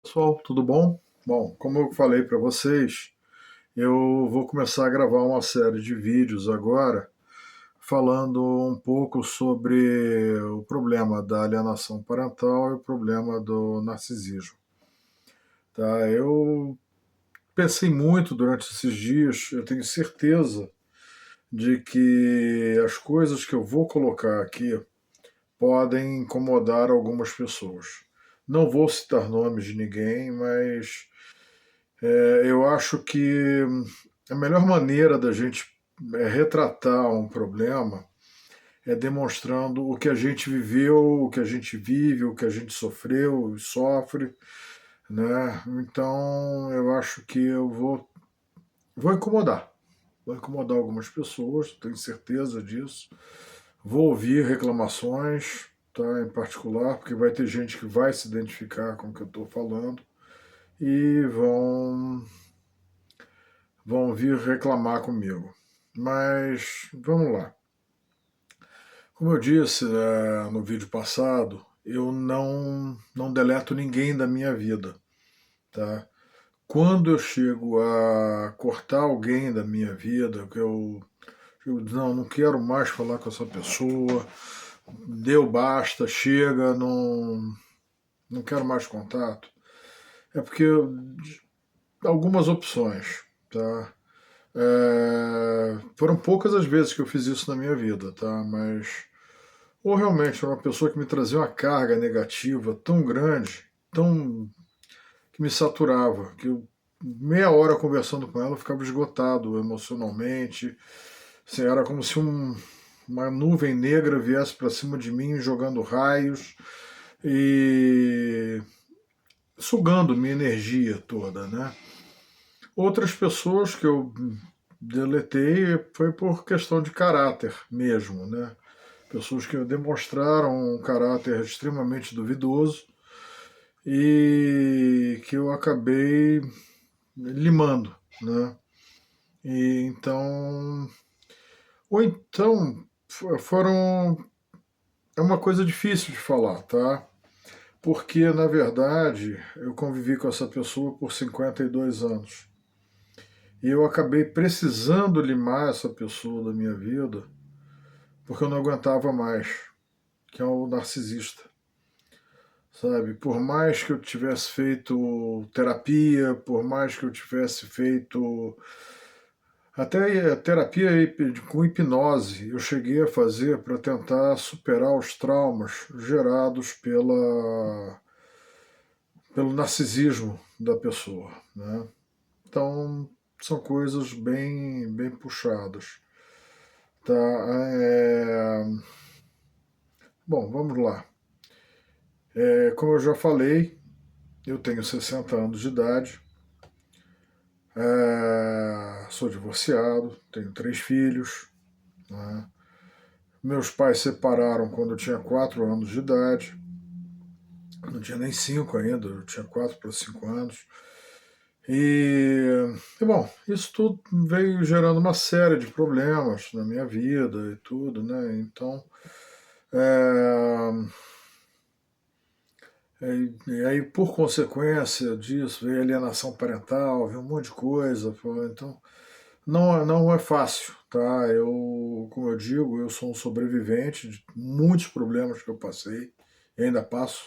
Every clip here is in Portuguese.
Pessoal, tudo bom? Bom, como eu falei para vocês, eu vou começar a gravar uma série de vídeos agora falando um pouco sobre o problema da alienação parental e o problema do narcisismo. Tá? Eu pensei muito durante esses dias, eu tenho certeza de que as coisas que eu vou colocar aqui podem incomodar algumas pessoas. Não vou citar nomes de ninguém, mas eu acho que a melhor maneira da gente retratar um problema é demonstrando o que a gente viveu, o que a gente vive, o que a gente sofreu e sofre, né? Então eu acho que vou incomodar. Vou incomodar algumas pessoas, tenho certeza disso. Vou ouvir reclamações, tá, em particular, porque vai ter gente que vai se identificar com o que eu estou falando e vão vir reclamar comigo. Mas vamos lá. Como eu disse no vídeo passado, eu não deleto ninguém da minha vida. Tá? Quando eu chego a cortar alguém da minha vida, que eu não quero mais falar com essa pessoa, deu basta, chega, não quero mais contato, é porque algumas opções. Tá? Foram poucas as vezes que eu fiz isso na minha vida, tá? Mas ou realmente era uma pessoa que me trazia uma carga negativa tão grande, tão que me saturava, que eu, meia hora conversando com ela eu ficava esgotado emocionalmente. Assim, era como se uma nuvem negra viesse para cima de mim jogando raios e sugando minha energia toda, né? Outras pessoas que eu deletei foi por questão de caráter mesmo, né? Pessoas que demonstraram um caráter extremamente duvidoso e que eu acabei limando, né? E então, ou então foram é uma coisa difícil de falar, tá? Porque na verdade eu convivi com essa pessoa por 52 anos. E eu acabei precisando limar essa pessoa da minha vida porque eu não aguentava mais, que é o narcisista. Sabe? Por mais que eu tivesse feito terapia, por mais que eu tivesse feito até terapia com hipnose, eu cheguei a fazer para tentar superar os traumas gerados pelo narcisismo da pessoa, né? Então, são coisas bem puxadas. Tá? Bom, vamos lá. Como eu já falei, eu tenho 60 anos de idade, sou divorciado, tenho 3 filhos. Né? Meus pais separaram quando eu tinha 4 anos de idade, não tinha nem 5 ainda, eu tinha 4 para 5 anos. Bom, isso tudo veio gerando uma série de problemas na minha vida e tudo, né? Então, é, e aí, por consequência disso, veio alienação parental, veio um monte de coisa. Pô, então, não é fácil, tá? Como eu digo, eu sou um sobrevivente de muitos problemas que eu passei e ainda passo,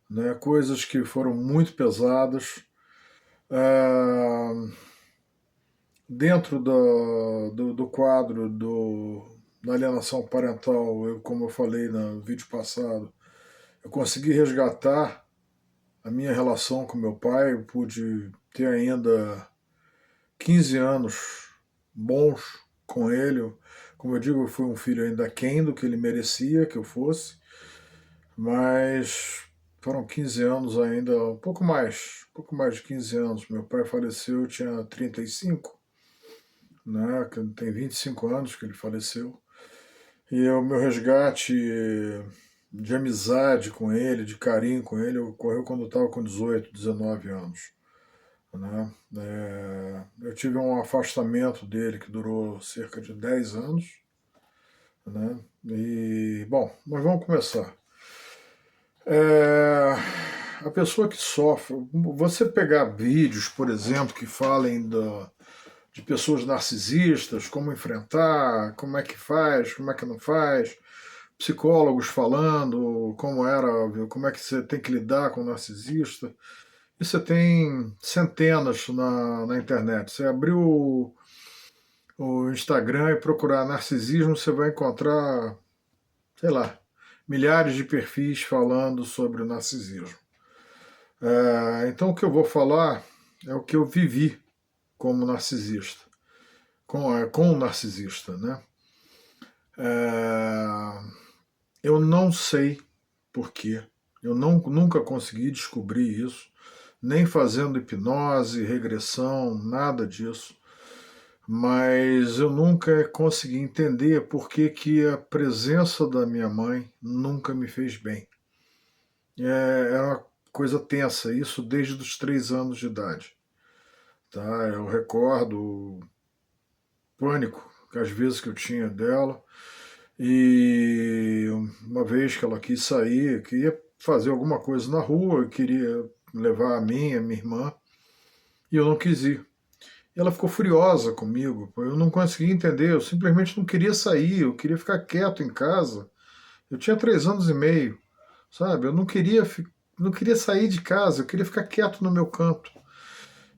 né? Coisas que foram muito pesadas. Ah, dentro do quadro da alienação parental, como eu falei no vídeo passado, eu consegui resgatar a minha relação com meu pai, eu pude ter ainda 15 anos bons com ele. Como eu digo, eu fui um filho ainda aquém do que ele merecia que eu fosse, mas foram 15 anos ainda, um pouco mais de 15 anos. Meu pai faleceu, eu tinha 35, né? Tem 25 anos que ele faleceu. E o meu resgate de amizade com ele, de carinho com ele, ocorreu quando eu estava com 18, 19 anos. Né? Eu tive um afastamento dele que durou cerca de 10 anos. Né? Bom, mas vamos começar. É, a pessoa que sofre, você pegar vídeos, por exemplo, que falem de pessoas narcisistas, como enfrentar, como é que faz, como é que não faz, psicólogos falando como é que você tem que lidar com o narcisista. E você tem centenas na internet. Você abriu o Instagram e procurar narcisismo, você vai encontrar, sei lá, milhares de perfis falando sobre o narcisismo. Então o que eu vou falar é o que eu vivi como narcisista, com o narcisista, né? É, eu não sei por quê. Eu nunca consegui descobrir isso, nem fazendo hipnose, regressão, nada disso. Mas eu nunca consegui entender por que, que a presença da minha mãe nunca me fez bem. Era uma coisa tensa, isso desde os 3 anos de idade. Tá? Eu recordo o pânico que às vezes que eu tinha dela. E uma vez que ela quis sair, queria fazer alguma coisa na rua, queria levar a minha irmã, e eu não quis ir. E ela ficou furiosa comigo, eu não conseguia entender, eu simplesmente não queria sair, eu queria ficar quieto em casa. Eu tinha 3 anos e meio, sabe? Eu não queria sair de casa, eu queria ficar quieto no meu canto.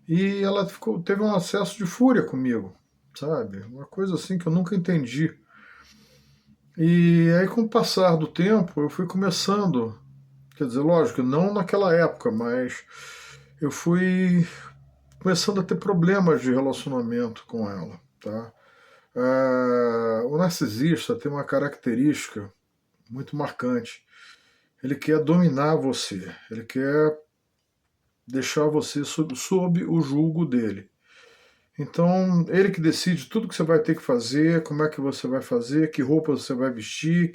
E ela teve um acesso de fúria comigo, sabe? Uma coisa assim que eu nunca entendi. E aí, com o passar do tempo, eu fui começando, quer dizer, lógico, não naquela época, mas eu fui começando a ter problemas de relacionamento com ela, tá? O narcisista tem uma característica muito marcante. Ele quer dominar você, ele quer deixar você sob o julgo dele. Então, ele que decide tudo que você vai ter que fazer, como é que você vai fazer, que roupa você vai vestir,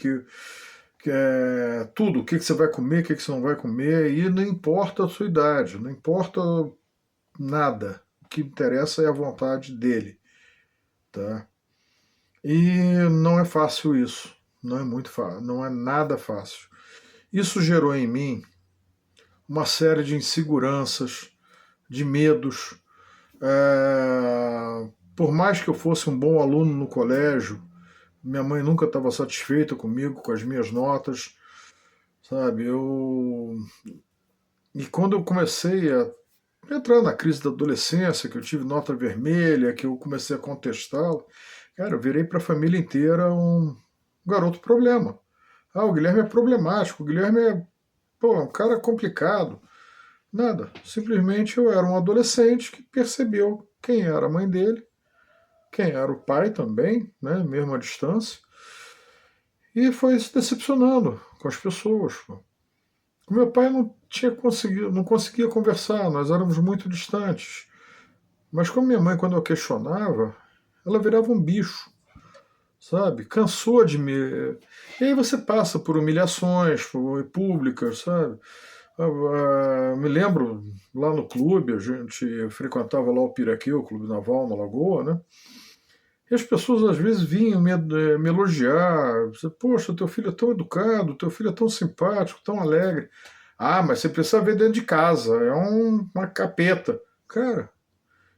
tudo, o que você vai comer, o que você não vai comer, e não importa a sua idade, não importa nada. O que interessa é a vontade dele, tá? E não é fácil isso, não é muito fácil, não é nada fácil. Isso gerou em mim uma série de inseguranças, de medos. Por mais que eu fosse um bom aluno no colégio, minha mãe nunca estava satisfeita comigo, com as minhas notas, sabe? E quando eu comecei a entrar na crise da adolescência, que eu tive nota vermelha, que eu comecei a contestá-la, cara, eu virei para a família inteira um garoto problema. O Guilherme é problemático, o Guilherme é, pô, um cara complicado. Nada, simplesmente eu era um adolescente que percebeu quem era a mãe dele, quem era o pai também, né, mesmo à distância, e foi se decepcionando com as pessoas. Pô. O meu pai não tinha conseguido, não conseguia conversar, nós éramos muito distantes. Mas com minha mãe, quando eu questionava, ela virava um bicho, sabe? Cansou de me. E aí você passa por humilhações públicas, sabe? Me lembro lá no clube, a gente frequentava lá o Piraquê, o Clube Naval na Lagoa, né? E as pessoas às vezes vinham me elogiar, poxa, teu filho é tão educado, teu filho é tão simpático, tão alegre. Mas você precisa ver dentro de casa, é uma capeta. Cara,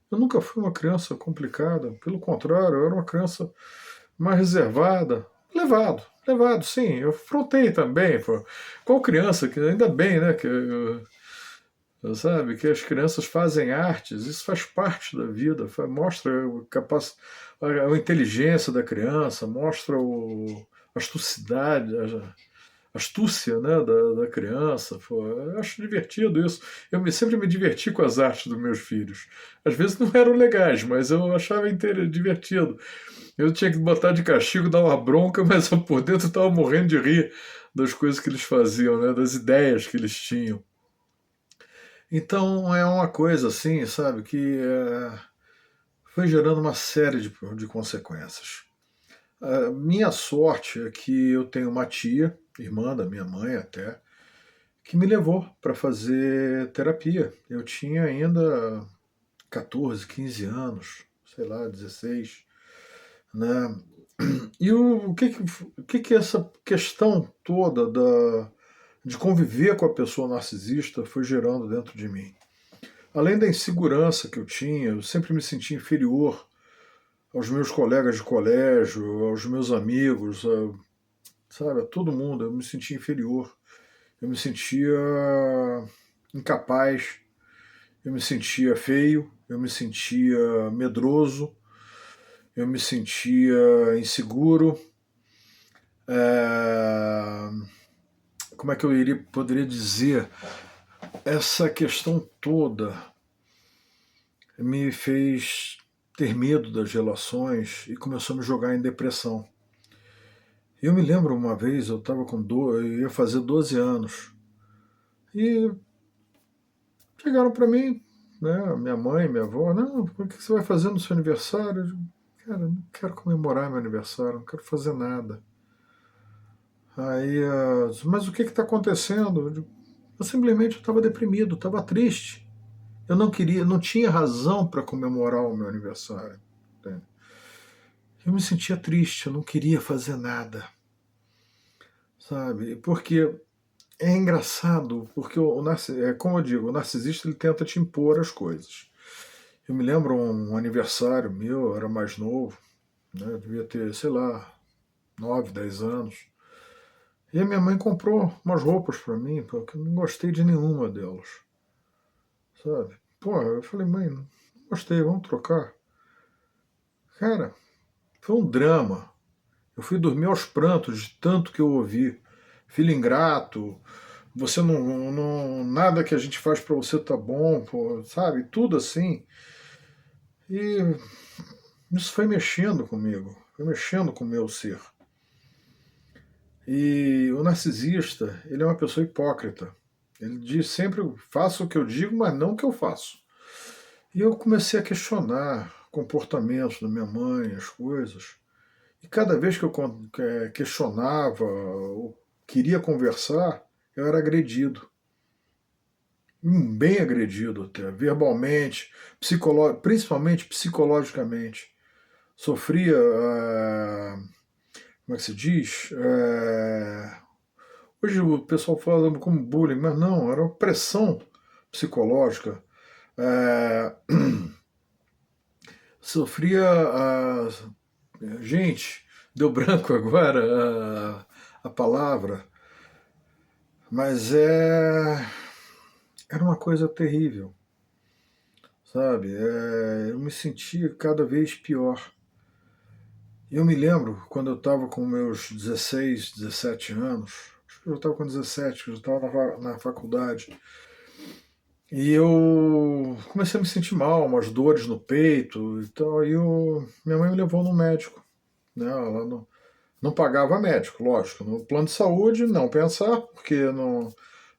eu nunca fui uma criança complicada, pelo contrário, eu era uma criança mais reservada. Levado, sim. Eu afrontei também. Pô. Qual criança, que ainda bem, né, sabe, que as crianças fazem artes, isso faz parte da vida, mostra a inteligência da criança, mostra a astucidade, a astúcia, né, da criança. Pô, eu acho divertido isso. Sempre me diverti com as artes dos meus filhos. Às vezes não eram legais, mas eu achava divertido. Eu tinha que botar de castigo, dar uma bronca, mas eu por dentro estava morrendo de rir das coisas que eles faziam, né, das ideias que eles tinham. Então é uma coisa assim, sabe, que foi gerando uma série de consequências. A minha sorte é que eu tenho uma tia, irmã da minha mãe até, que me levou para fazer terapia. Eu tinha ainda 14, 15 anos, sei lá, 16, né? E o que essa questão toda de conviver com a pessoa narcisista foi gerando dentro de mim. Além da insegurança que eu tinha, eu sempre me sentia inferior aos meus colegas de colégio, aos meus amigos, sabe, a todo mundo. Eu me sentia inferior, eu me sentia incapaz, eu me sentia feio, eu me sentia medroso, eu me sentia inseguro. É, como é que poderia dizer? Essa questão toda me fez ter medo das relações e começou a me jogar em depressão. Eu me lembro uma vez, eu ia fazer 12 anos, e chegaram para mim, né, minha mãe, minha avó, não, o que você vai fazer no seu aniversário? Eu digo, cara, não quero comemorar meu aniversário, não quero fazer nada. Aí, mas o que está acontecendo? Eu simplesmente estava deprimido, estava triste. Eu não queria, não tinha razão para comemorar o meu aniversário. Entende? Eu me sentia triste, eu não queria fazer nada, sabe? Porque é engraçado, porque como eu digo, o narcisista ele tenta te impor as coisas. Eu me lembro um aniversário meu, eu era mais novo, né? Eu devia ter, sei lá, 9, 10 anos. E a minha mãe comprou umas roupas para mim, porque eu não gostei de nenhuma delas, sabe? Pô, eu falei, mãe, não gostei, vamos trocar. Cara, foi um drama. Eu fui dormir aos prantos de tanto que eu ouvi. Filho ingrato, você nada que a gente faz para você tá bom, pô, sabe? Tudo assim. E isso foi mexendo comigo, foi mexendo com o meu ser. E o narcisista, ele é uma pessoa hipócrita. Ele diz sempre, faço o que eu digo, mas não o que eu faço. E eu comecei a questionar comportamentos da minha mãe, as coisas. E cada vez que eu questionava ou queria conversar, eu era agredido. Bem agredido até, verbalmente, principalmente psicologicamente. Sofria, como é que se diz? Hoje o pessoal fala como bullying, mas não, era uma pressão psicológica. É, sofria. Gente, deu branco agora a palavra, mas era uma coisa terrível, sabe? Eu me sentia cada vez pior. Eu me lembro quando eu estava com meus 16, 17 anos, acho que eu estava com 17, eu estava na faculdade, e eu comecei a me sentir mal, umas dores no peito e tal, minha mãe me levou no médico, né? Ela não pagava médico, lógico. No plano de saúde, não pensar, porque no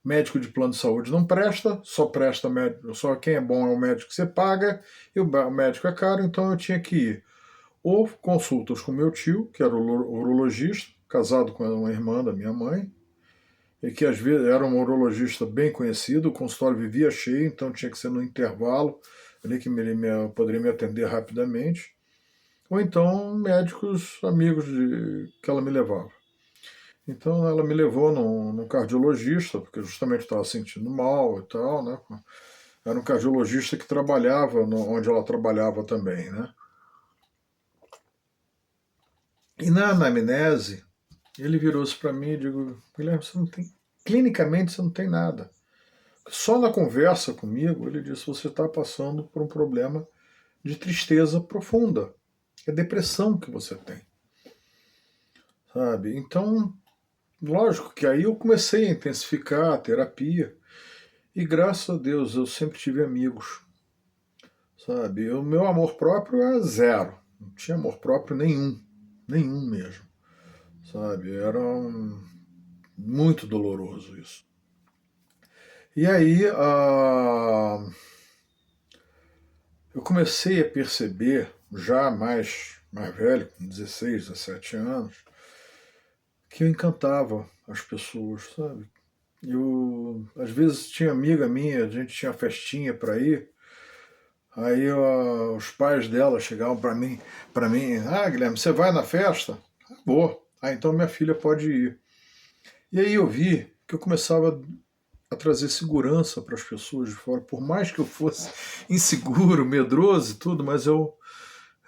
médico de plano de saúde não presta, só presta médico, só quem é bom é o médico que você paga, e o médico é caro, então eu tinha que ir ou consultas com meu tio, que era o urologista, casado com uma irmã da minha mãe, e que às vezes era um urologista bem conhecido, o consultório vivia cheio, então tinha que ser no intervalo, ali que poderia me atender rapidamente, ou então médicos amigos que ela me levava. Então ela me levou num cardiologista, porque justamente estava sentindo mal e tal, né? Era um cardiologista que trabalhava onde ela trabalhava também, né? E na anamnese, ele virou-se para mim e digo, Guilherme, você não tem, clinicamente você não tem nada. Só na conversa comigo, ele disse, você está passando por um problema de tristeza profunda. É depressão que você tem, sabe? Então, lógico que aí eu comecei a intensificar a terapia e graças a Deus eu sempre tive amigos, sabe? O meu amor próprio é zero, não tinha amor próprio nenhum, nenhum mesmo, sabe? Era muito doloroso isso. E aí eu comecei a perceber, já mais velho, com 16, 17 anos, que eu encantava as pessoas, sabe? Eu, às vezes, tinha amiga minha, a gente tinha festinha para ir, aí os pais dela chegavam para mim, Guilherme, você vai na festa? Vou. Ah, então minha filha pode ir. E aí eu vi que eu começava a trazer segurança para as pessoas de fora, por mais que eu fosse inseguro, medroso e tudo, mas eu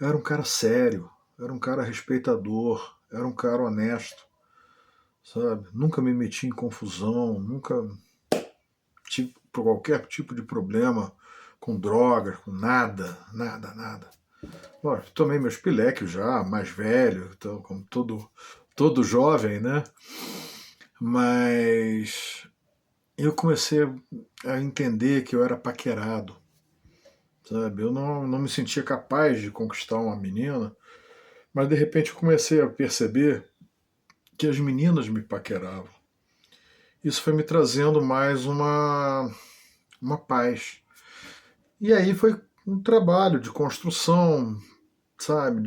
era um cara sério, era um cara respeitador, era um cara honesto, sabe? Nunca me meti em confusão, nunca tive qualquer tipo de problema com drogas, com nada, nada, nada. Lógico, tomei meus pileques já, mais velho, então, como todo jovem, né? Mas eu comecei a entender que eu era paquerado, sabe? Eu não me sentia capaz de conquistar uma menina, mas de repente eu comecei a perceber que as meninas me paqueravam. Isso foi me trazendo mais uma paz. E aí foi um trabalho de construção, sabe?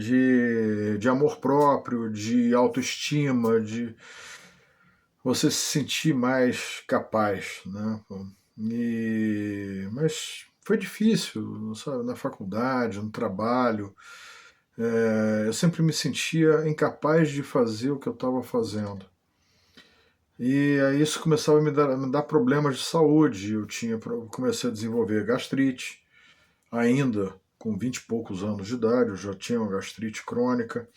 De amor próprio, de autoestima, de você se sentir mais capaz, né? Mas foi difícil, sabe? Na faculdade, no trabalho. Eu sempre me sentia incapaz de fazer o que eu estava fazendo. E aí isso começava a me dar problemas de saúde. Comecei a desenvolver gastrite, ainda com 20 e poucos anos de idade, eu já tinha uma gastrite crônica.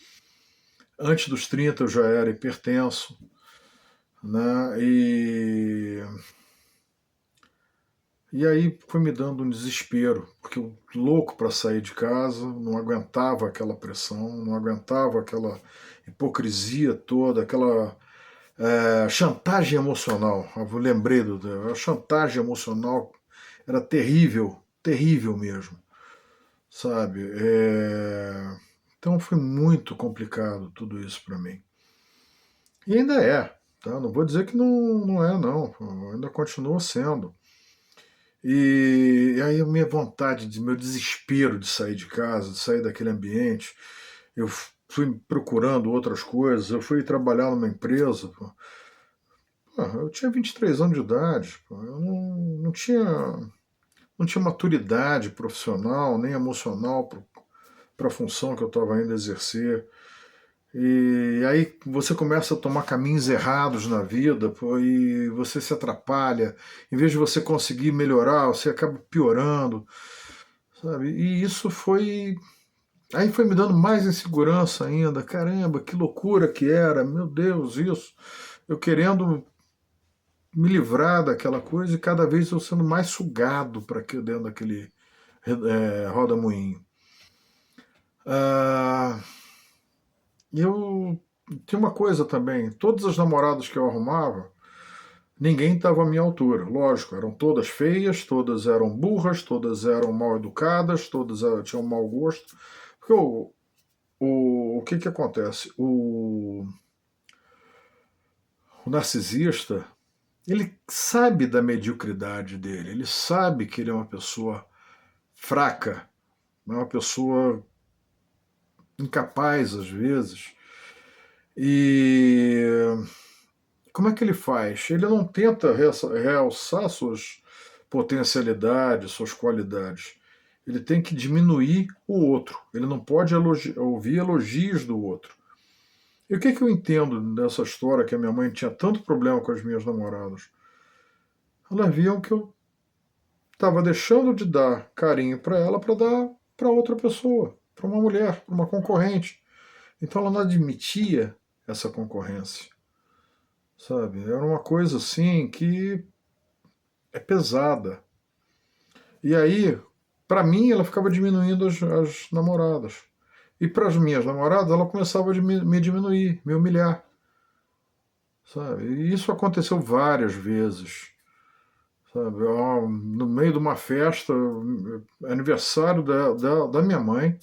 Antes dos 30 eu já era hipertenso, né? E aí foi me dando um desespero, porque eu louco para sair de casa, não aguentava aquela pressão, não aguentava aquela hipocrisia toda, aquela chantagem emocional. Eu lembrei a chantagem emocional era terrível, terrível mesmo, sabe? Então foi muito complicado tudo isso para mim. E ainda é, tá? Não vou dizer que não é, não. Ainda continua sendo. E aí a minha vontade, meu desespero de sair de casa, de sair daquele ambiente, eu fui procurando outras coisas, eu fui trabalhar numa empresa. Pô. Eu tinha 23 anos de idade, pô. Eu não tinha maturidade profissional nem emocional para a função que eu estava indo exercer. E aí você começa a tomar caminhos errados na vida, pô, e você se atrapalha. Em vez de você conseguir melhorar, você acaba piorando, sabe? E isso foi. Aí foi me dando mais insegurança ainda. Caramba, que loucura que era, meu Deus, isso. Eu querendo me livrar daquela coisa e cada vez eu sendo mais sugado para dentro daquele roda-moinho. Ah, e eu tinha uma coisa também, todas as namoradas que eu arrumava, ninguém estava à minha altura. Lógico, eram todas feias, todas eram burras, todas eram mal educadas, todas tinham mau gosto. Porque o que acontece? O narcisista, ele sabe da mediocridade dele, ele sabe que ele é uma pessoa fraca, é uma pessoa incapaz às vezes. E como é que ele faz? Ele não tenta realçar suas potencialidades, suas qualidades. Ele tem que diminuir o outro. Ele não pode ouvir elogios do outro. E o que eu entendo dessa história que a minha mãe tinha tanto problema com as minhas namoradas? Elas viam que eu estava deixando de dar carinho para ela para dar para outra pessoa, para uma mulher, para uma concorrente. Então ela não admitia essa concorrência, sabe? Era uma coisa assim que é pesada. E aí, para mim, ela ficava diminuindo as namoradas. E para as minhas namoradas, ela começava a me diminuir, me humilhar, sabe? E isso aconteceu várias vezes, sabe? No meio de uma festa, aniversário da minha mãe,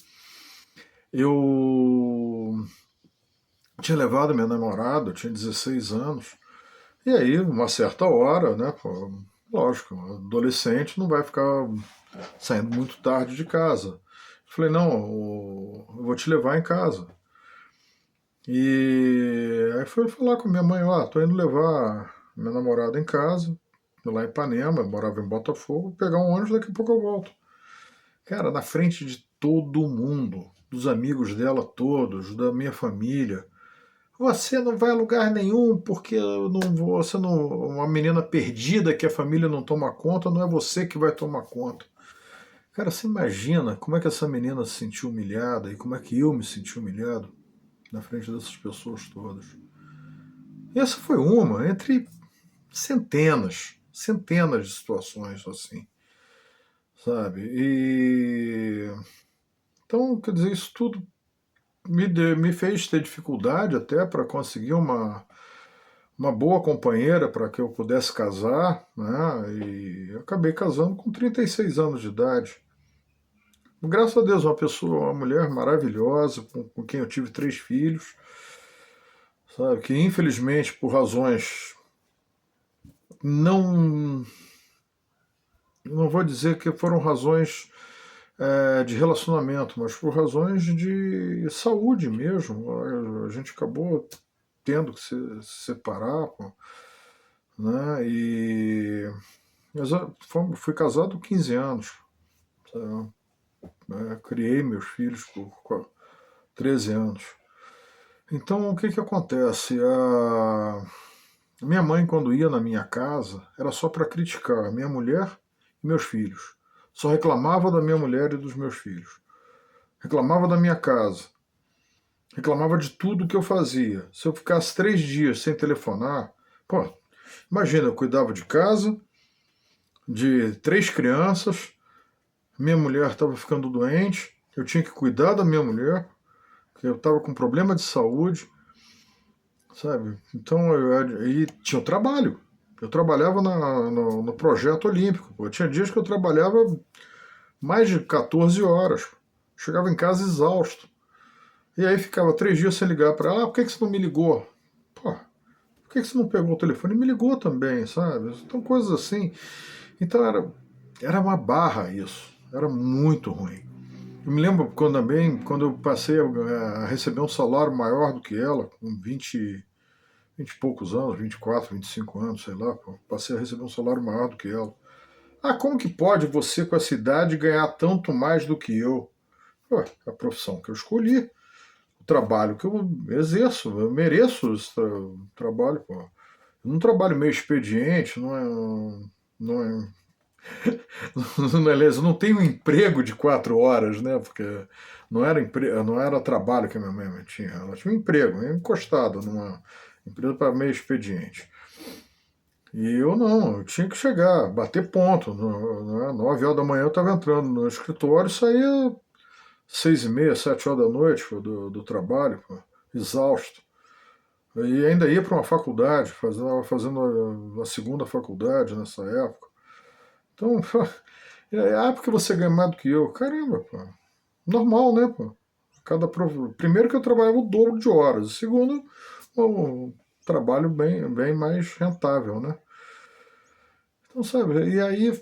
eu tinha levado minha namorada, eu tinha 16 anos, e aí, uma certa hora, né, pô, lógico, adolescente não vai ficar saindo muito tarde de casa. Eu falei, não, eu vou te levar em casa. E aí fui falar com minha mãe, ó, tô indo levar minha namorada em casa, lá em Ipanema, eu morava em Botafogo, pegar um ônibus, daqui a pouco eu volto. Cara, na frente de todo mundo, dos amigos dela todos, da minha família, Você não vai a lugar nenhum porque eu não vou, você não, uma menina perdida que a família não toma conta, não é você que vai tomar conta. Cara, você imagina como é que essa menina se sentiu humilhada e como é que eu me senti humilhado na frente dessas pessoas todas. E essa foi uma entre centenas de situações assim, sabe? E então, quer dizer, isso tudo me fez ter dificuldade até para conseguir uma boa companheira para que eu pudesse casar, né? E eu acabei casando com 36 anos de idade. Graças a Deus, uma pessoa, uma mulher maravilhosa, com quem eu tive 3 filhos, sabe? Que infelizmente, por razões não, não vou dizer que foram razões de relacionamento, mas por razões de saúde mesmo. A gente acabou tendo que se separar, pô, né? Mas eu fui casado há 15 anos, sabe? Criei meus filhos por 13 anos. Então, o que que acontece? Minha mãe, quando ia na minha casa, era só para criticar minha mulher e meus filhos. Só reclamava da minha mulher e dos meus filhos. Reclamava da minha casa. Reclamava de tudo que eu fazia. Se eu ficasse 3 dias sem telefonar, pô, imagina, eu cuidava de casa, de 3 crianças, minha mulher estava ficando doente, eu tinha que cuidar da minha mulher, que eu estava com problema de saúde, sabe? Então, e tinha o trabalho. Eu trabalhava no projeto olímpico. Pô. Tinha dias que eu trabalhava mais de 14 horas. Chegava em casa exausto. E aí ficava 3 dias sem ligar para ela. Ah, por que você não me ligou? Pô, por que você não pegou o telefone e me ligou também, sabe? Então, coisas assim. Então, era uma barra isso. Era muito ruim. Eu me lembro quando eu passei a receber um salário maior do que ela, com 20 e poucos anos, 24, 25 anos, sei lá, pô, passei a receber um salário maior do que ela. Ah, como que pode você com essa idade ganhar tanto mais do que eu? Pô, a profissão que eu escolhi, o trabalho que eu exerço, eu mereço esse trabalho, pô. Eu não trabalho meio expediente, não é, aliás, eu não tenho um emprego de 4 horas, né? Porque não era trabalho que a minha mãe tinha. Ela tinha um emprego, encostado numa empresa para meio expediente. E eu não, eu tinha que chegar, bater ponto. 9 horas da manhã eu estava entrando no escritório e saía 6h30, 7 horas da noite pô, do trabalho, pô, exausto. E ainda ia para uma faculdade, fazendo a segunda faculdade nessa época. Então, porque você ganha mais do que eu. Caramba, pô. Normal, né, pô? Primeiro que eu trabalhava o dobro de horas. Segundo, um trabalho bem mais rentável, né? Então, sabe, e aí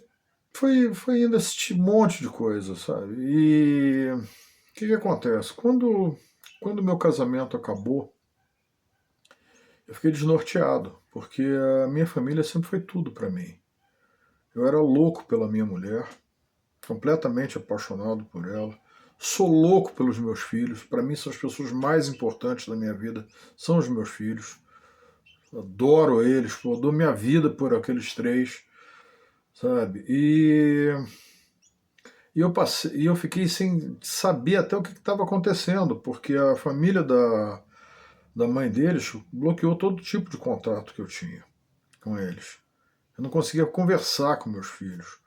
foi indo esse monte de coisa, sabe? E o que acontece? Quando meu casamento acabou, eu fiquei desnorteado, porque a minha família sempre foi tudo para mim. Eu era louco pela minha mulher, completamente apaixonado por ela. Sou louco pelos meus filhos. Para mim, são as pessoas mais importantes da minha vida, são os meus filhos. Adoro eles, pô, dou minha vida por aqueles 3, sabe? E eu fiquei sem saber até o que estava acontecendo, porque a família da mãe deles bloqueou todo tipo de contato que eu tinha com eles. Eu não conseguia conversar com meus filhos.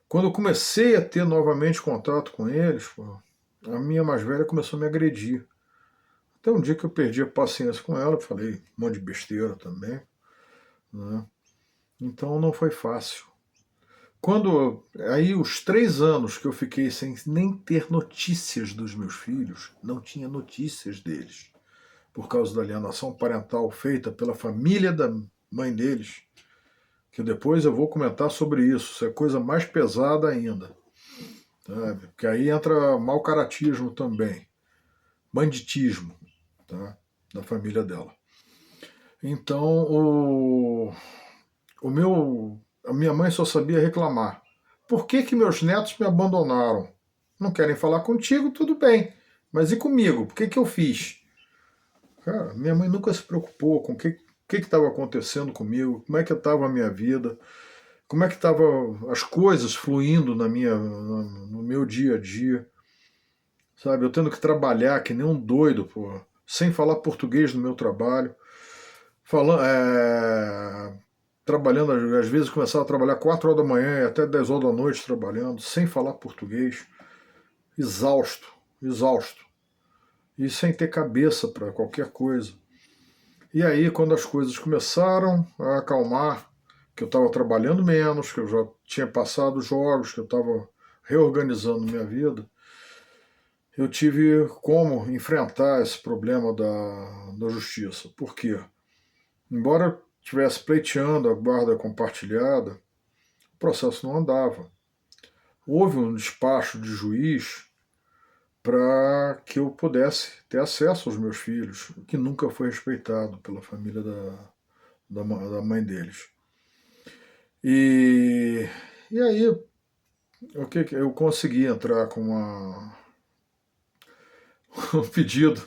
Quando eu comecei a ter novamente contato com eles, pô, a minha mais velha começou a me agredir. Até um dia que eu perdi a paciência com ela, falei um monte de besteira também, né? Então não foi fácil. Aí os 3 anos que eu fiquei sem nem ter notícias dos meus filhos, não tinha notícias deles, por causa da alienação parental feita pela família da mãe deles, que depois eu vou comentar sobre isso é coisa mais pesada ainda, sabe? Porque aí entra mau caratismo também, banditismo, tá? Da família dela. Então, a minha mãe só sabia reclamar. Por que que meus netos me abandonaram? Não querem falar contigo, tudo bem. Mas e comigo? Por que que eu fiz? Cara, minha mãe nunca se preocupou com o que estava acontecendo comigo, como é que estava a minha vida, como é que estavam as coisas fluindo no meu dia a dia, sabe? Eu tendo que trabalhar que nem um doido, pô, sem falar português no meu trabalho, falando, trabalhando, às vezes começava a trabalhar 4 horas da manhã e até 10 horas da noite trabalhando, sem falar português, exausto, exausto, e sem ter cabeça para qualquer coisa. E aí, quando as coisas começaram a acalmar, que eu estava trabalhando menos, que eu já tinha passado jogos, que eu estava reorganizando minha vida, eu tive como enfrentar esse problema da justiça. Por quê? Embora estivesse pleiteando a guarda compartilhada, o processo não andava. Houve um despacho de juiz para que eu pudesse ter acesso aos meus filhos, o que nunca foi respeitado pela família da mãe deles. E, e aí, eu consegui entrar com um pedido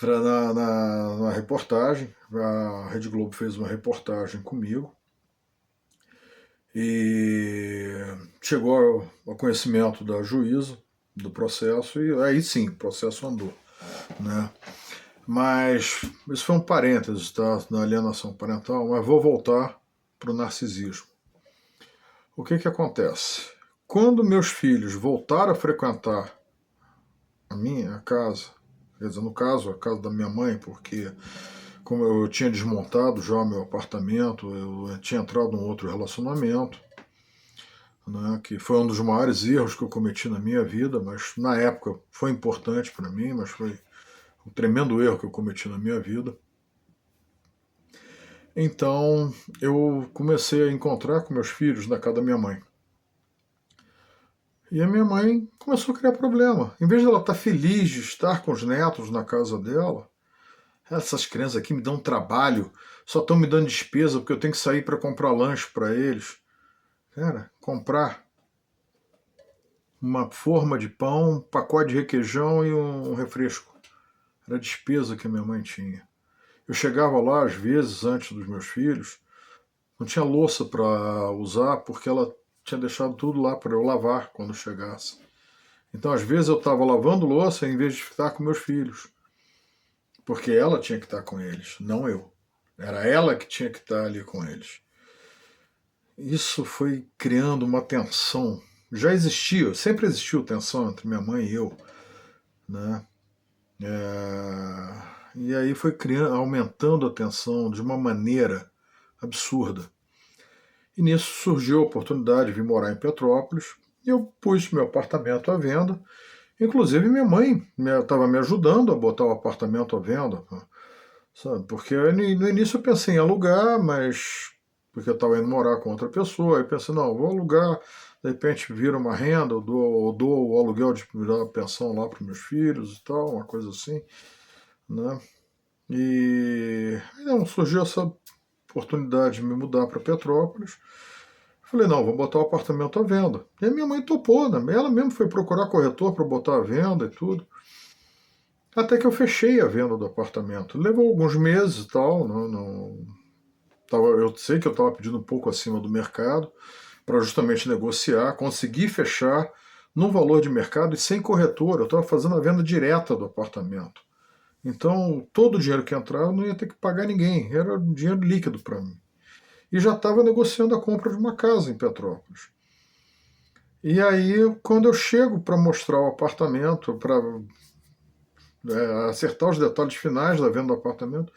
na reportagem. A Rede Globo fez uma reportagem comigo e chegou ao conhecimento da juíza do processo e aí sim, o processo andou, né? Mas isso foi um parênteses, tá? Na alienação parental, mas vou voltar para o narcisismo. O que acontece? Quando meus filhos voltaram a frequentar a minha casa, quer dizer, no caso, a casa da minha mãe, porque como eu tinha desmontado já meu apartamento, eu tinha entrado num outro relacionamento, né, que foi um dos maiores erros que eu cometi na minha vida, mas na época foi importante para mim, mas foi um tremendo erro que eu cometi na minha vida. Então eu comecei a encontrar com meus filhos na casa da minha mãe. E a minha mãe começou a criar problema. Em vez de ela estar feliz de estar com os netos na casa dela, essas crianças aqui me dão trabalho, só estão me dando despesa porque eu tenho que sair para comprar lanche para eles. Cara, comprar uma forma de pão, um pacote de requeijão e um refresco. Era a despesa que a minha mãe tinha. Eu chegava lá, às vezes, antes dos meus filhos, não tinha louça para usar porque ela tinha deixado tudo lá para eu lavar quando chegasse. Então, às vezes, eu estava lavando louça em vez de ficar com meus filhos. Porque ela tinha que estar com eles, não eu. Era ela que tinha que estar ali com eles. Isso foi criando uma tensão. Já existia, sempre existiu tensão entre minha mãe e eu, né? E aí foi criando, aumentando a tensão de uma maneira absurda. E nisso surgiu a oportunidade de vir morar em Petrópolis. E eu pus meu apartamento à venda. Inclusive minha mãe estava me ajudando a botar o apartamento à venda, sabe? Porque no início eu pensei em alugar, mas porque eu estava indo morar com outra pessoa, aí pensei, não, vou alugar, de repente vira uma renda, eu dou o aluguel de dar pensão lá para meus filhos e tal, uma coisa assim, né? E aí, não, surgiu essa oportunidade de me mudar para Petrópolis. Falei, não, vou botar o apartamento à venda. E a minha mãe topou, né? Ela mesmo foi procurar corretor para botar à venda e tudo. Até que eu fechei a venda do apartamento. Levou alguns meses e tal. Eu sei que eu estava pedindo um pouco acima do mercado para justamente negociar. Consegui fechar no valor de mercado e sem corretor. Eu estava fazendo a venda direta do apartamento. Então, todo o dinheiro que entrava eu não ia ter que pagar ninguém. Era dinheiro líquido para mim. E já estava negociando a compra de uma casa em Petrópolis. E aí, quando eu chego para mostrar o apartamento, para acertar os detalhes finais da venda do apartamento,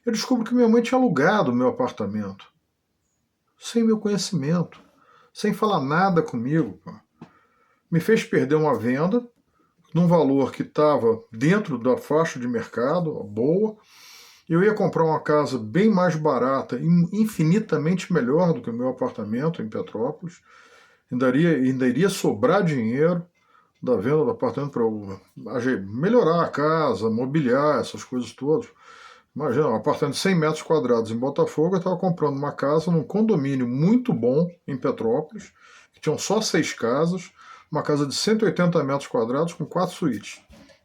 eu descubro que minha mãe tinha alugado o meu apartamento. Sem meu conhecimento. Sem falar nada comigo. Pô. Me fez perder uma venda num valor que estava dentro da faixa de mercado, boa. Eu ia comprar uma casa bem mais barata, infinitamente melhor do que o meu apartamento em Petrópolis. Ainda iria sobrar dinheiro da venda do apartamento para eu melhorar a casa, mobiliar, essas coisas todas. Imagina, um apartamento de 100 metros quadrados em Botafogo, eu estava comprando uma casa num condomínio muito bom em Petrópolis, que tinham só 6 casas, uma casa de 180 metros quadrados com 4 suítes.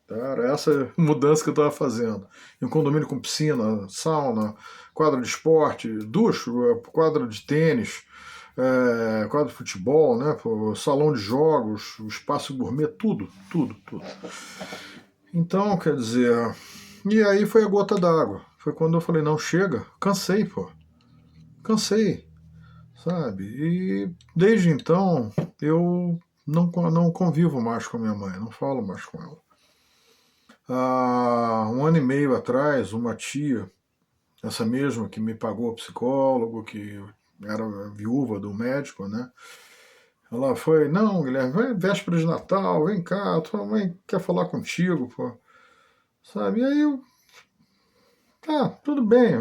Tá? Era essa mudança que eu estava fazendo. Em um condomínio com piscina, sauna, quadra de esporte, ducho, quadra de tênis, quadra de futebol, né? Pô, salão de jogos, o espaço gourmet, tudo, tudo, tudo. Então, quer dizer, e aí foi a gota d'água. Foi quando eu falei, não, chega, cansei, pô. Cansei, sabe? E desde então eu não convivo mais com a minha mãe, não falo mais com ela. Há um ano e meio atrás, uma tia, essa mesma que me pagou psicólogo, que era viúva do médico, né? Ela foi, não, Guilherme, vai véspera de Natal, vem cá, tua mãe quer falar contigo, pô. Sabe? E aí eu, tá, tudo bem,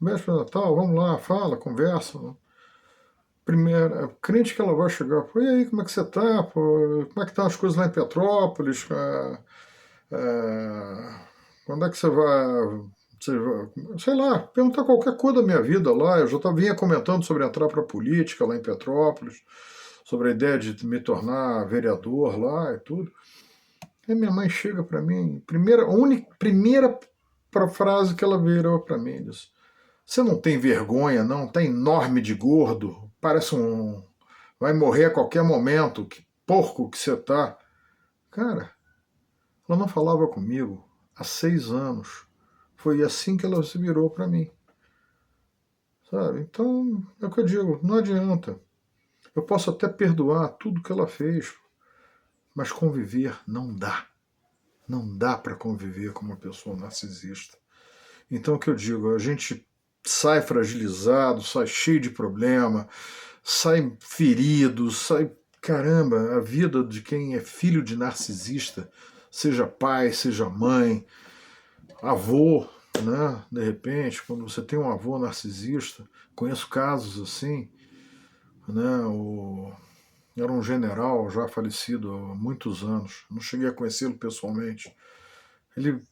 véspera de Natal, vamos lá, fala, conversa. Primeira, crente que ela vai chegar, pô, e aí, como é que você tá, pô? Como é que estão as coisas lá em Petrópolis? Quando é que sei lá, perguntar qualquer coisa da minha vida lá. Eu já vinha comentando sobre entrar para a política lá em Petrópolis, sobre a ideia de me tornar vereador lá e tudo. Aí minha mãe chega para mim, primeira frase que ela virou para mim, disse: Você não tem vergonha, não? Tá enorme de gordo, parece um. Vai morrer a qualquer momento, que porco que você tá. Cara, ela não falava comigo há 6 anos. Foi assim que ela se virou para mim, sabe? Então, é o que eu digo, não adianta. Eu posso até perdoar tudo que ela fez, mas conviver não dá. Não dá para conviver com uma pessoa narcisista. Então, o que eu digo, a gente sai fragilizado, sai cheio de problema, sai ferido, sai. Caramba, a vida de quem é filho de narcisista, seja pai, seja mãe, avô, né? De repente, quando você tem um avô narcisista, conheço casos assim, né? Era um general já falecido há muitos anos, não cheguei a conhecê-lo pessoalmente. Ele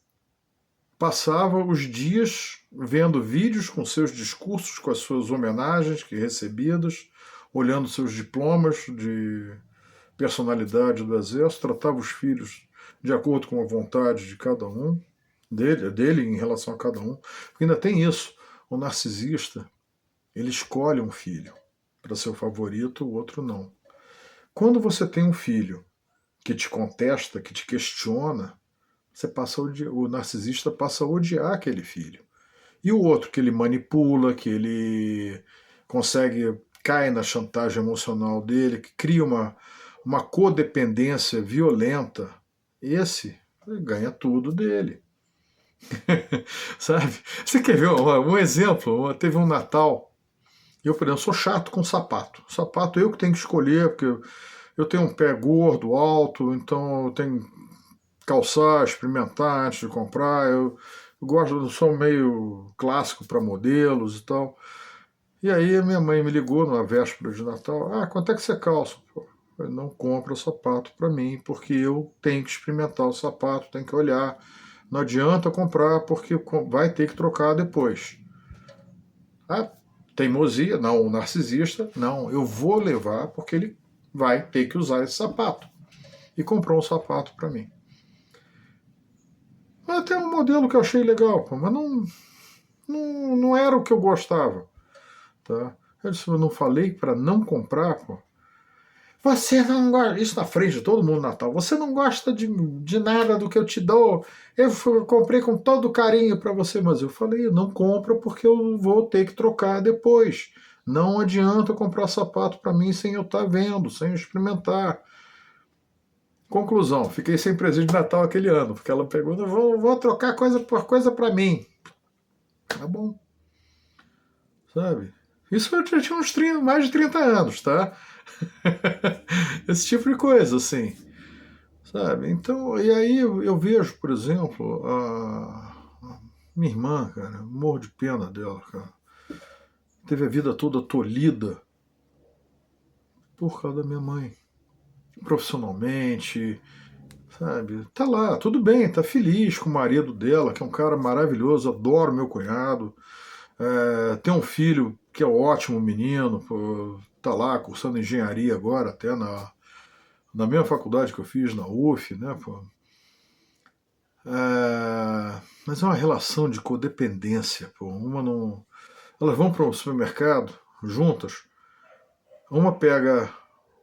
passava os dias vendo vídeos com seus discursos, com as suas homenagens que recebidas, olhando seus diplomas de personalidade do exército, tratava os filhos de acordo com a vontade de cada um, dele em relação a cada um. Porque ainda tem isso, o narcisista, ele escolhe um filho para ser o favorito, o outro não. Quando você tem um filho que te contesta, que te questiona, o narcisista passa a odiar aquele filho. E o outro que ele manipula, que ele consegue, cai na chantagem emocional dele, que cria uma codependência violenta, esse ganha tudo dele. Sabe? Você quer ver um exemplo? Teve um Natal, eu, por exemplo, sou chato com sapato. Sapato eu que tenho que escolher, porque eu tenho um pé gordo, alto, então eu tenho que calçar, experimentar antes de comprar. Eu gosto do som meio clássico para modelos e tal. E aí a minha mãe me ligou na véspera de Natal. Ah, quanto é que você calça? Pô, eu não compro sapato para mim, porque eu tenho que experimentar o sapato, tenho que olhar. Não adianta comprar, porque vai ter que trocar depois. Ah, teimosia, não, o narcisista, não, eu vou levar porque ele vai ter que usar esse sapato. E comprou um sapato para mim. Mas tem um modelo que eu achei legal, pô, mas não era o que eu gostava. Tá? Eu disse, eu não falei para não comprar, pô. Você não gosta. Isso na frente de todo mundo no Natal. Você não gosta de nada do que eu te dou. Comprei com todo carinho para você, mas eu falei, não compra porque eu vou ter que trocar depois. Não adianta comprar sapato para mim sem eu estar vendo, sem eu experimentar. Conclusão, fiquei sem presente de Natal aquele ano, porque ela pergunta, vou trocar coisa por coisa para mim. Tá bom, sabe? Isso eu já tinha uns 30, mais de 30 anos, tá? Esse tipo de coisa, assim. Sabe? Então, e aí eu vejo, por exemplo, a minha irmã, cara, morro de pena dela, cara. Teve a vida toda tolhida por causa da minha mãe. Profissionalmente, sabe? Tá lá, tudo bem, tá feliz com o marido dela, que é um cara maravilhoso, adoro meu cunhado. Tem um filho que é ótimo menino, pô, tá lá cursando engenharia agora, até na mesma faculdade que eu fiz, na UF, né? Pô. Mas é uma relação de codependência, pô. Uma não. Elas vão para o supermercado juntas, uma pega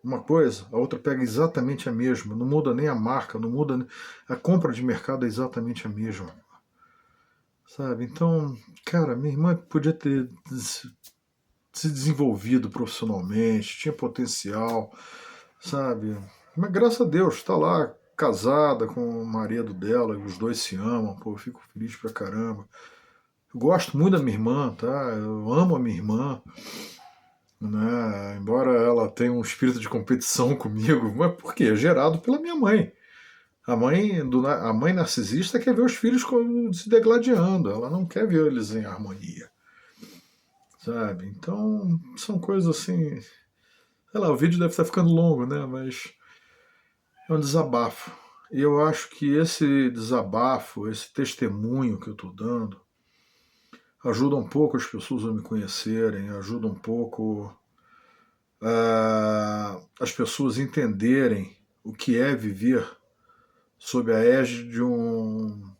uma coisa, a outra pega exatamente a mesma, não muda nem a marca, não muda. A compra de mercado é exatamente a mesma, sabe? Então, cara, minha irmã podia ter se desenvolvido profissionalmente, tinha potencial, sabe? Mas graças a Deus, está lá casada com o marido dela, os dois se amam, pô, eu fico feliz pra caramba. Eu gosto muito da minha irmã, tá? Eu amo a minha irmã, né? Embora ela tenha um espírito de competição comigo, mas por quê? É gerado pela minha mãe. A mãe narcisista quer ver os filhos se degladiando, ela não quer ver eles em harmonia, sabe? Então, são coisas assim. Sei lá, o vídeo deve estar ficando longo, né? Mas é um desabafo. E eu acho que esse desabafo, esse testemunho que eu estou dando, ajuda um pouco as pessoas a me conhecerem, ajuda um pouco as pessoas entenderem o que é viver sob a égide de um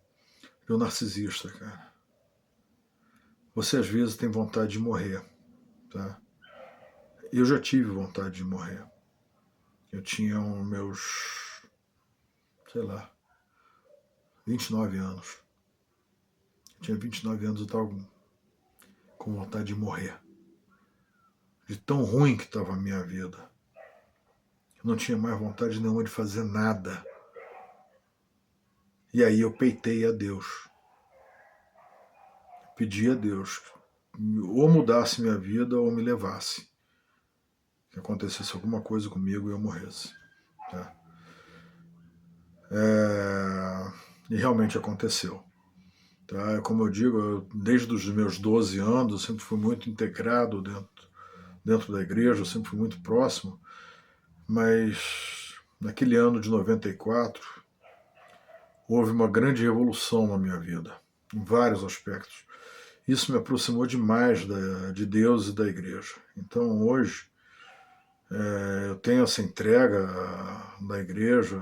narcisista, cara. Você às vezes tem vontade de morrer, tá? Eu já tive vontade de morrer. Eu tinha meus, sei lá, 29 anos. Eu tinha 29 anos, eu estava com vontade de morrer. De tão ruim que estava a minha vida. Eu não tinha mais vontade nenhuma de fazer nada. E aí eu peitei a Deus. Pedi a Deus ou mudasse minha vida ou me levasse. Que acontecesse alguma coisa comigo e eu morresse. Tá? E realmente aconteceu. Tá? Como eu digo, desde os meus 12 anos, eu sempre fui muito integrado dentro da igreja, eu sempre fui muito próximo, mas naquele ano de 94 houve uma grande revolução na minha vida, em vários aspectos. Isso me aproximou demais de Deus e da igreja. Então hoje eu tenho essa entrega da igreja,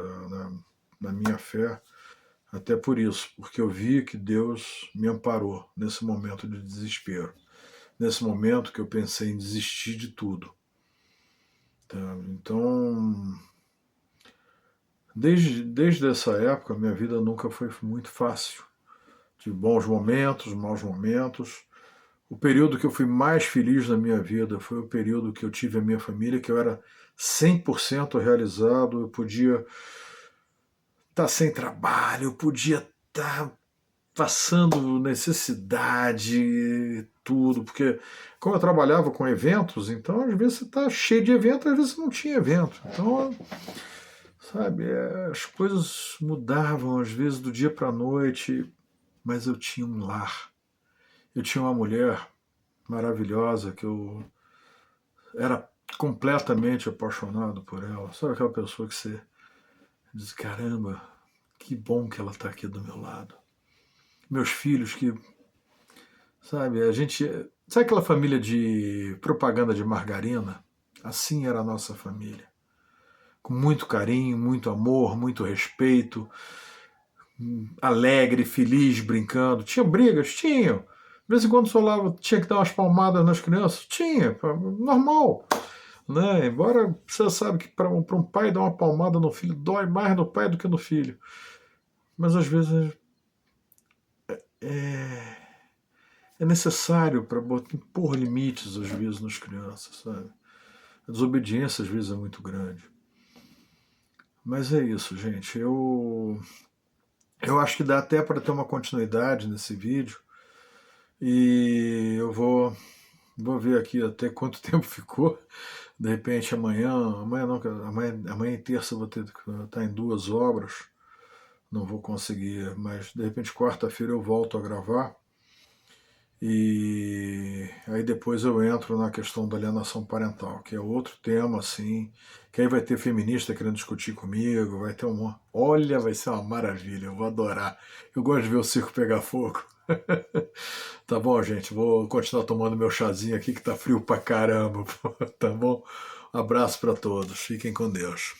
na minha fé, até por isso, porque eu vi que Deus me amparou nesse momento de desespero, nesse momento que eu pensei em desistir de tudo. Tá? Então, desde essa época, minha vida nunca foi muito fácil. Tive bons momentos, maus momentos. O período que eu fui mais feliz na minha vida foi o período que eu tive a minha família, que eu era 100% realizado, eu podia estar sem trabalho, eu podia estar passando necessidade, tudo, porque como eu trabalhava com eventos, então às vezes você está cheio de evento, às vezes não tinha evento. Então, sabe, as coisas mudavam às vezes do dia para a noite, mas eu tinha um lar. Eu tinha uma mulher maravilhosa que eu era completamente apaixonado por ela. Sabe aquela pessoa que você diz, caramba, que bom que ela está aqui do meu lado. Meus filhos que, sabe, a gente. Sabe aquela família de propaganda de margarina? Assim era a nossa família. Com muito carinho, muito amor, muito respeito, alegre, feliz, brincando. Tinha brigas? Tinha. De vez em quando solava, tinha que dar umas palmadas nas crianças? Tinha, normal. Né? Embora você sabe que para um pai dar uma palmada no filho dói mais no pai do que no filho. Mas às vezes é, é necessário para impor limites, às vezes, nas crianças, sabe? A desobediência, às vezes, é muito grande. Mas é isso, gente. Eu acho que dá até para ter uma continuidade nesse vídeo. E eu vou ver aqui até quanto tempo ficou. De repente amanhã não, amanhã e terça eu vou ter que estar em duas obras. Não vou conseguir, mas de repente quarta-feira eu volto a gravar. E aí depois eu entro na questão da alienação parental, que é outro tema, assim, que aí vai ter feminista querendo discutir comigo, vai ter uma. Olha, vai ser uma maravilha, eu vou adorar. Eu gosto de ver o circo pegar fogo. Tá bom, gente, vou continuar tomando meu chazinho aqui que tá frio pra caramba, tá bom? Abraço para todos, fiquem com Deus.